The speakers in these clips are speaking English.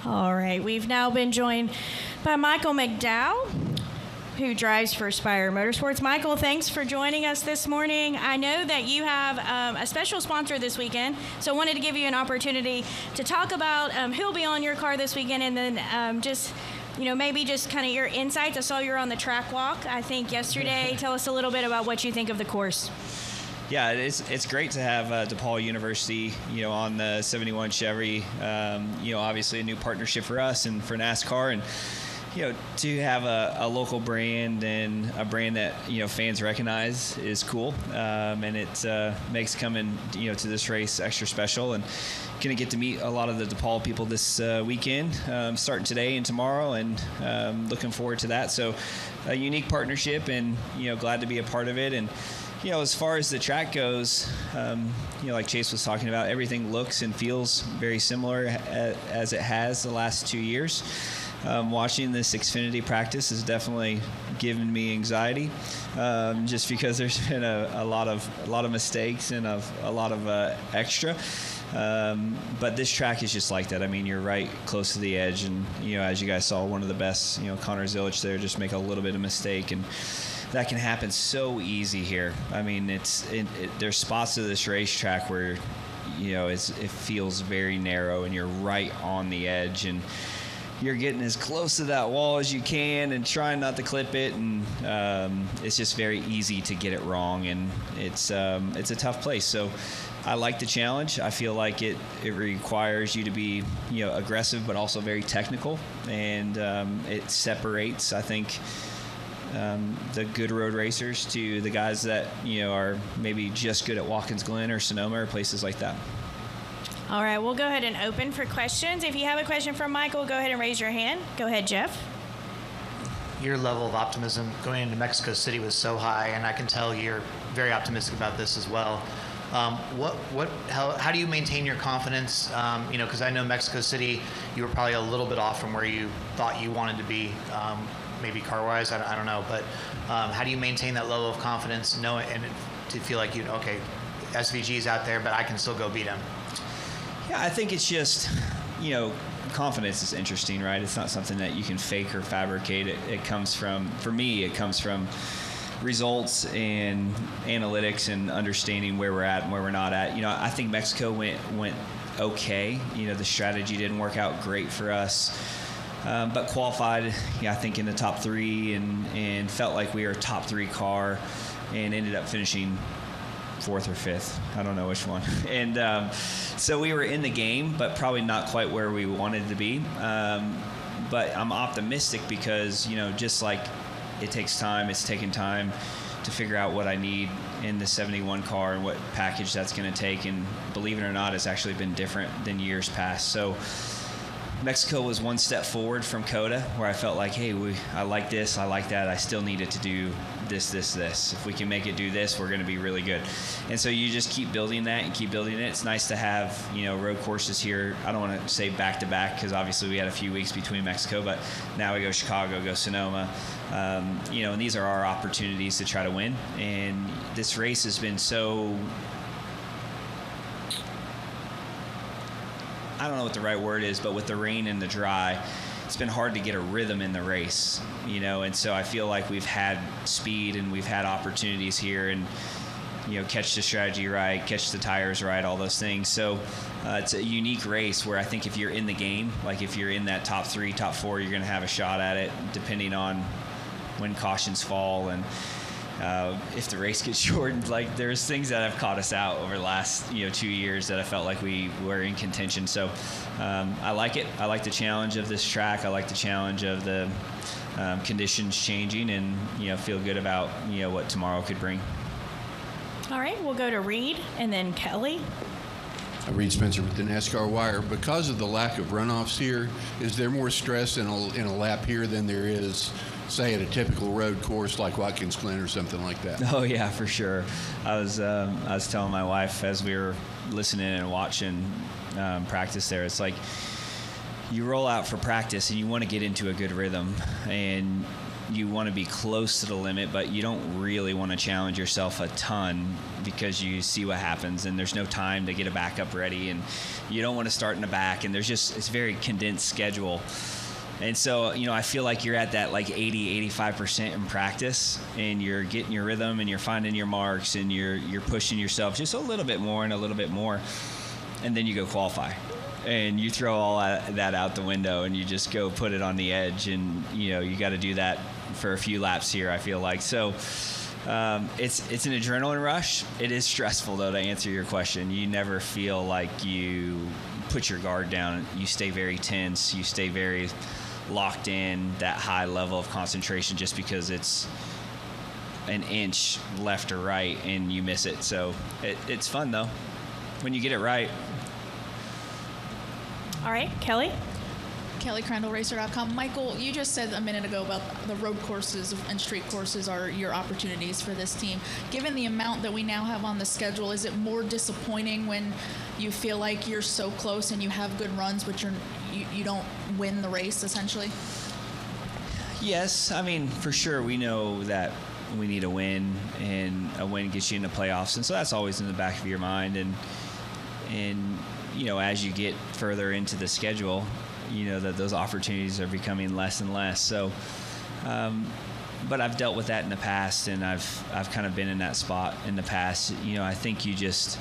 All right, we've now been joined by Michael McDowell, who drives for Spire Motorsports. Michael, thanks for joining us this morning. I know that you have a special sponsor this weekend, so I wanted to give you an opportunity to talk about who'll be on your car this weekend, and then maybe just kind of your insights. I saw you were on the track walk, I think, yesterday. Tell us a little bit about what you think of the course. Yeah, it's great to have DePaul University, on the 71 Chevy. Obviously a new partnership for us and for NASCAR, and to have a local brand and a brand that fans recognize is cool, and it makes coming to this race extra special. And gonna get to meet a lot of the DePaul people this weekend, starting today and tomorrow, and looking forward to that. So a unique partnership, and glad to be a part of it. And as far as the track goes, like Chase was talking about, everything looks and feels very similar as it has the last 2 years. Watching this Xfinity practice has definitely given me anxiety, just because there's been a lot of mistakes and a lot of extra. But this track is just like that. I mean, you're right close to the edge, and as you guys saw, one of the best, Connor Zilic there, just make a little bit of mistake, and that can happen so easy here. I mean, there's spots of this racetrack where it feels very narrow, and you're right on the edge, and you're getting as close to that wall as you can and trying not to clip it, and it's just very easy to get it wrong, and it's a tough place. So I like the challenge. I feel like it requires you to be aggressive, but also very technical, and it separates, I think, the good road racers to the guys that are maybe just good at Watkins Glen or Sonoma or places like that. All right, we'll go ahead and open for questions. If you have a question for Michael, go ahead and raise your hand. Go ahead, Jeff. Your level of optimism going into Mexico City was so high, and I can tell you're very optimistic about this as well. How do you maintain your confidence? Because I know Mexico City, you were probably a little bit off from where you thought you wanted to be, maybe car-wise. I don't know, but how do you maintain that level of confidence, and to feel like SVG's out there, but I can still go beat him? Yeah, I think it's just, confidence is interesting, right? It's not something that you can fake or fabricate. It comes from, for me, it comes from results and analytics and understanding where we're at and where we're not at. I think Mexico went okay. The strategy didn't work out great for us, but qualified, I think, in the top three, and felt like we were a top three car, and ended up finishing fourth or fifth. I don't know which one. And so we were in the game, but probably not quite where we wanted to be. But I'm optimistic because, just like it takes time, it's taken time to figure out what I need in the 71 car and what package that's going to take. And believe it or not, it's actually been different than years past. So Mexico was one step forward from COTA, where I felt like, hey, I like this, I like that, I still needed to do this. If we can make it do this, we're going to be really good. And so you just keep building that and keep building it. It's nice to have, road courses here. I don't want to say back-to-back, because obviously we had a few weeks between Mexico, but now we go Chicago, go Sonoma. And these are our opportunities to try to win. And this race has been so, I don't know what the right word is, but with the rain and the dry, it's been hard to get a rhythm in the race, and so I feel like we've had speed and we've had opportunities here, and, catch the strategy right, catch the tires right, all those things. So it's a unique race where I think if you're in the game, like if you're in that top three, top four, you're going to have a shot at it, depending on when cautions fall. And if the race gets shortened, like there's things that have caught us out over the last 2 years that I felt like we were in contention. So I like it. I like the challenge of this track. I like the challenge of the conditions changing, and feel good about what tomorrow could bring. All right, we'll go to Reed and then Kelly. Reed Spencer with the NASCAR Wire. Because of the lack of runoffs here, is there more stress in a lap here than there is, say, at a typical road course like Watkins Glen or something like that? Oh yeah, for sure. I was telling my wife as we were listening and watching practice there, it's like you roll out for practice and you want to get into a good rhythm, and you want to be close to the limit, but you don't really want to challenge yourself a ton because you see what happens and there's no time to get a backup ready, and you don't want to start in the back, and it's a very condensed schedule. And so, I feel like you're at that like 80-85% in practice, and you're getting your rhythm and you're finding your marks and you're pushing yourself just a little bit more and a little bit more, and then you go qualify. And you throw all that out the window and you just go put it on the edge, and you got to do that for a few laps here, I feel like. So it's an adrenaline rush. It is stressful, though, to answer your question. You never feel like you put your guard down. You stay very tense. You stay very locked in, that high level of concentration, just because it's an inch left or right and you miss it. So it's fun, though, when you get it right. All right, Kelly. Kelly, CrandallRacer.com. Michael, you just said a minute ago about the road courses and street courses are your opportunities for this team. Given the amount that we now have on the schedule, is it more disappointing when you feel like you're so close and you have good runs, but you don't win the race, essentially? Yes, I mean, for sure, we know that we need a win, and a win gets you in the playoffs, and so that's always in the back of your mind. And as you get further into the schedule, that those opportunities are becoming less and less. So, but I've dealt with that in the past, and I've kind of been in that spot in the past. I think you just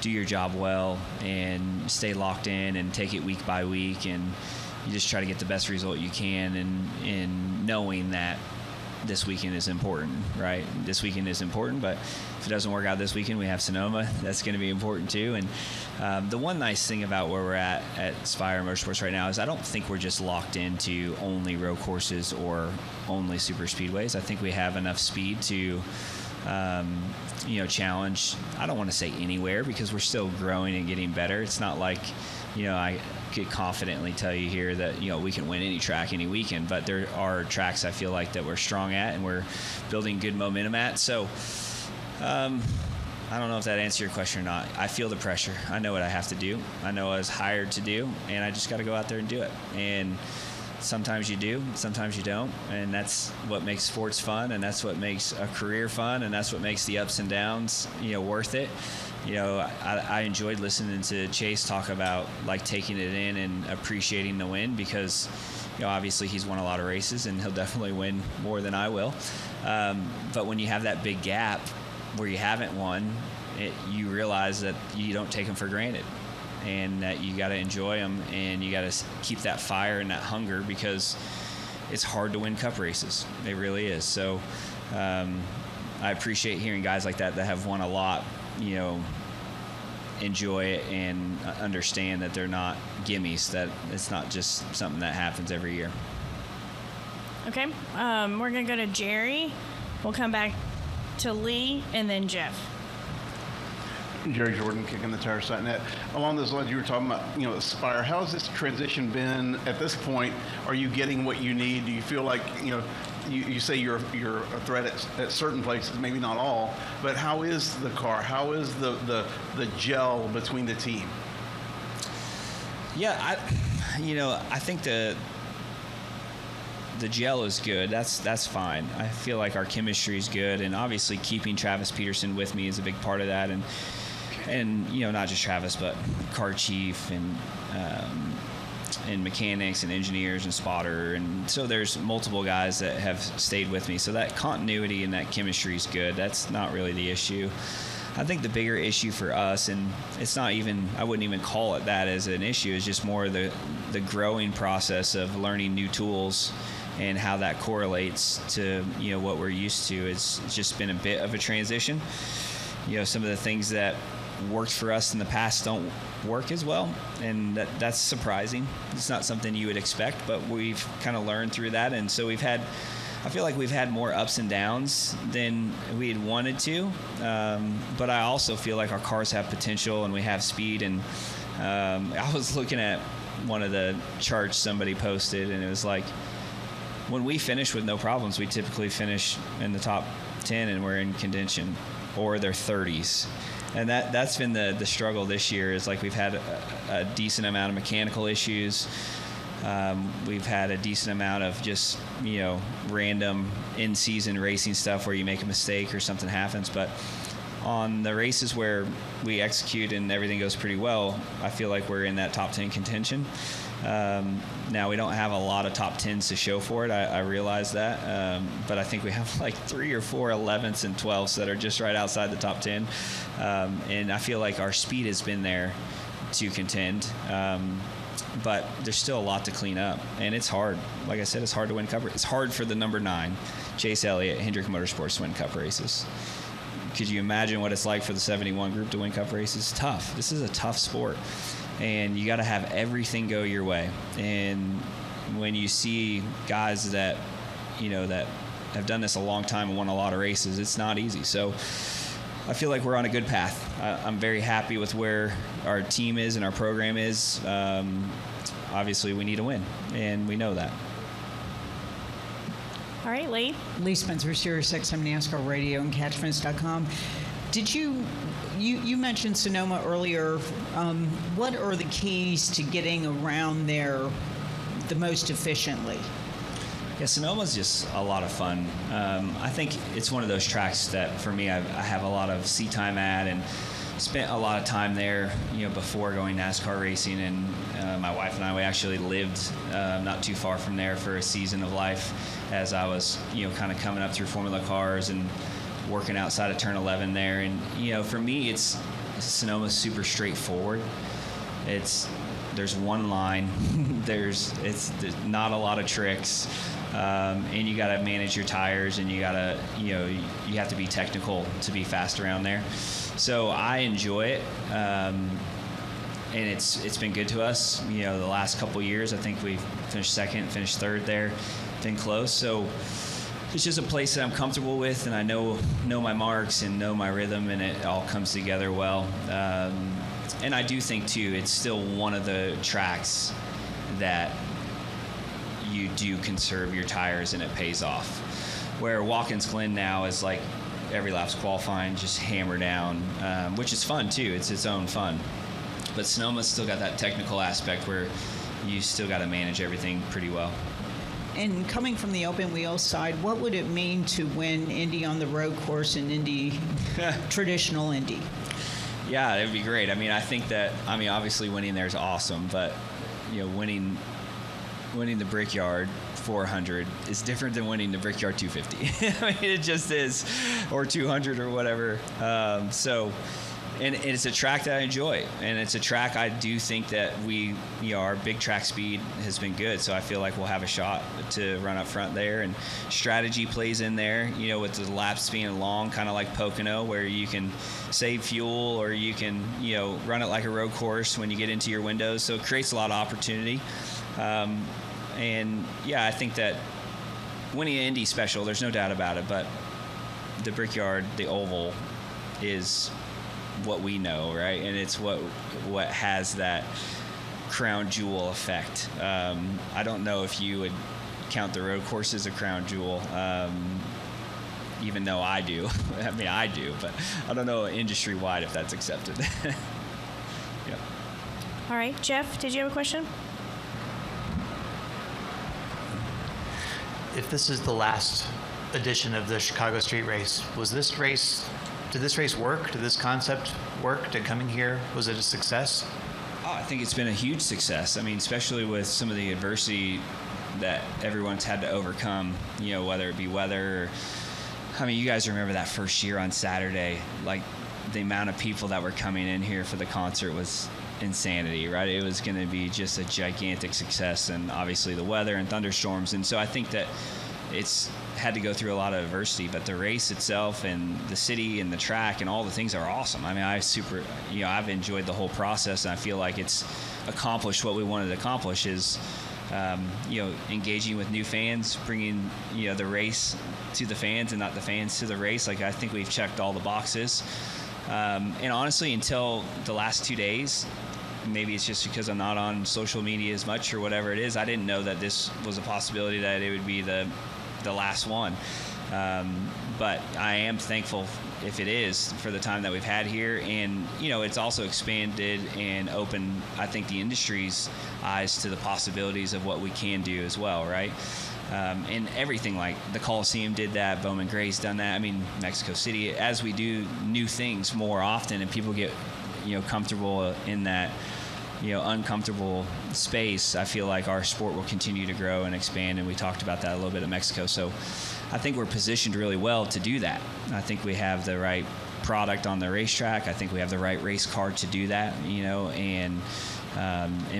do your job well and stay locked in and take it week by week, and you just try to get the best result you can, and knowing that this weekend is important, right? This weekend is important, but if it doesn't work out this weekend, we have Sonoma. That's going to be important too. And the one nice thing about where we're at Spire Motorsports right now is I don't think we're just locked into only road courses or only super speedways. I think we have enough speed to challenge. I don't want to say anywhere, because we're still growing and getting better. It's not like, I could confidently tell you here that, we can win any track any weekend, but there are tracks I feel like that we're strong at and we're building good momentum at. So I don't know if that answered your question or not. I feel the pressure. I know what I have to do. I know I was hired to do, and I just got to go out there and do it. And sometimes you do, sometimes you don't, and that's what makes sports fun, and that's what makes a career fun, and that's what makes the ups and downs, worth it. I enjoyed listening to Chase talk about like taking it in and appreciating the win, because obviously he's won a lot of races and he'll definitely win more than I will. But when you have that big gap where you haven't won, you realize that you don't take them for granted, and that you got to enjoy them, and you got to keep that fire and that hunger, because it's hard to win cup races. It really is. So I appreciate hearing guys like that have won a lot, enjoy it and understand that they're not gimmies, that it's not just something that happens every year. Okay, we're going to go to Jerry. We'll come back to Lee and then Jeff. Jerry Jordan, Kicking the Tire.net. Along those lines, you were talking about, Aspire. How has this transition been at this point? Are you getting what you need? Do you feel like, you say you're a threat at certain places, maybe not all, but how is the car? How is the gel between the team? Yeah, I think the gel is good. That's fine. I feel like our chemistry is good, and obviously keeping Travis Peterson with me is a big part of that, and not just Travis, but car chief and mechanics and engineers and spotter, and so there's multiple guys that have stayed with me. So that continuity and that chemistry is good. That's not really the issue. I think the bigger issue for us, and it's not even, I wouldn't even call it that as an issue, is just more the growing process of learning new tools and how that correlates to what we're used to. It's just been a bit of a transition. Some of the things that worked for us in the past don't work as well, and that's surprising. It's not something you would expect, but we've kind of learned through that, and so I feel like we've had more ups and downs than we had wanted to, but I also feel like our cars have potential and we have speed. And I was looking at one of the charts somebody posted, and it was like, when we finish with no problems, we typically finish in the top 10 and we're in contention, or their 30s. And that's been the struggle this year, is like we've had a decent amount of mechanical issues. We've had a decent amount of just, random in-season racing stuff where you make a mistake or something happens. But on the races where we execute and everything goes pretty well, I feel like we're in that top 10 contention. Now, we don't have a lot of top 10s to show for it. I realize that. But I think we have like 3 or 4 11ths and 12ths that are just right outside the top 10. And I feel like our speed has been there to contend. But there's still a lot to clean up. And it's hard. Like I said, it's hard to win cup races. It's hard for the number 9, Chase Elliott, Hendrick Motorsports, to win cup races. Could you imagine what it's like for the 71 group to win cup races? It's tough. This is a tough sport. And you got to have everything go your way. And when you see guys that, that have done this a long time and won a lot of races, it's not easy. So I feel like we're on a good path. I'm very happy with where our team is and our program is. Obviously, we need to win, and we know that. All right, Lee. Lee Spencer, Sirius XM NASCAR Radio and Catchfence.com. Did you mentioned Sonoma earlier. What are the keys to getting around there the most efficiently? Yeah, Sonoma's just a lot of fun. I think it's one of those tracks that, for me, I have a lot of seat time at, and spent a lot of time there, before going NASCAR racing. And my wife and I, we actually lived not too far from there for a season of life as I was, kind of coming up through Formula Cars and working outside of Turn 11 there. And, for me, Sonoma's super straightforward. There's one line. there's not a lot of tricks. And you got to manage your tires, and you got to, you have to be technical to be fast around there. So I enjoy it. And it's been good to us. The last couple years, I think we've finished second, finished third there, been close. So it's just a place that I'm comfortable with, and I know my marks and know my rhythm, and it all comes together well. And I do think, too, it's still one of the tracks that you do conserve your tires and it pays off. Where Watkins Glen now is like every lap's qualifying, just hammer down, which is fun, too. It's its own fun. But Sonoma's still got that technical aspect where you still got to manage everything pretty well. And coming from the open wheel side, what would it mean to win Indy on the road course and Indy, traditional Indy? Yeah, it would be great. I think that, obviously winning there is awesome, but, winning the Brickyard 400 is different than winning the Brickyard 250. It just is, or 200 or whatever. And it's a track that I enjoy, and it's a track I do think that our big track speed has been good, so I feel like we'll have a shot to run up front there, and strategy plays in there, with the laps being long, kind of like Pocono, where you can save fuel, or you can, run it like a road course when you get into your windows, so it creates a lot of opportunity. And yeah, I think that winning an Indy special, there's no doubt about it, but the Brickyard, the oval, is what we know, right? And it's what has that crown jewel effect. I don't know if you would count the road course as a crown jewel, even though I do. I do, but I don't know industry-wide if that's accepted. Yeah. All right, Jeff, did you have a question? If this is the last edition of the Chicago Street Race, did this race work? Did this concept work? Did coming here, was it a success? Oh, I think it's been a huge success. Especially with some of the adversity that everyone's had to overcome, whether it be weather or, you guys remember that first year on Saturday, like the amount of people that were coming in here for the concert was insanity, right? It was going to be just a gigantic success, and obviously the weather and thunderstorms. And so I think that it's had to go through a lot of adversity, but the race itself and the city and the track and all the things are awesome. I've enjoyed the whole process, and I feel like it's accomplished what we wanted to accomplish, is engaging with new fans, bringing the race to the fans and not the fans to the race. I think we've checked all the boxes, and honestly, until the last 2 days, maybe it's just because I'm not on social media as much or whatever it is, I didn't know that this was a possibility, that it would be the last one. But I am thankful if it is for the time that we've had here. And, it's also expanded and opened, I think, the industry's eyes to the possibilities of what we can do as well, right? And everything, like the Coliseum did that, Bowman Gray's done that. I mean, Mexico City, as we do new things more often and people get, comfortable in that, uncomfortable space, I feel like our sport will continue to grow and expand. And we talked about that a little bit at Mexico. So I think we're positioned really well to do that. I think we have the right product on the racetrack. I think we have the right race car to do that, and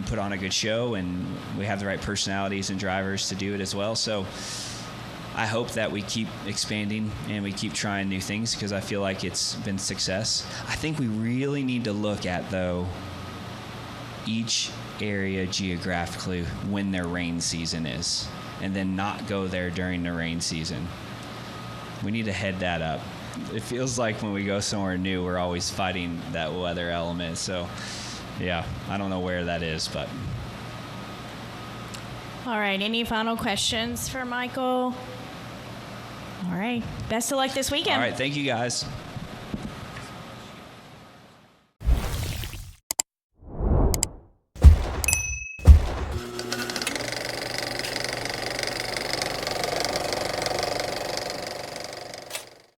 put on a good show, and we have the right personalities and drivers to do it as well. So I hope that we keep expanding and we keep trying new things, because I feel like it's been success. I think we really need to look at, though, each area geographically when their rain season is, and then not go there during the rain season. We need to head that up. It feels like when we go somewhere new, we're always fighting that weather element. So yeah, I don't know where that is, but. All right, any final questions for Michael? All right, best of luck this weekend. All right, thank you guys.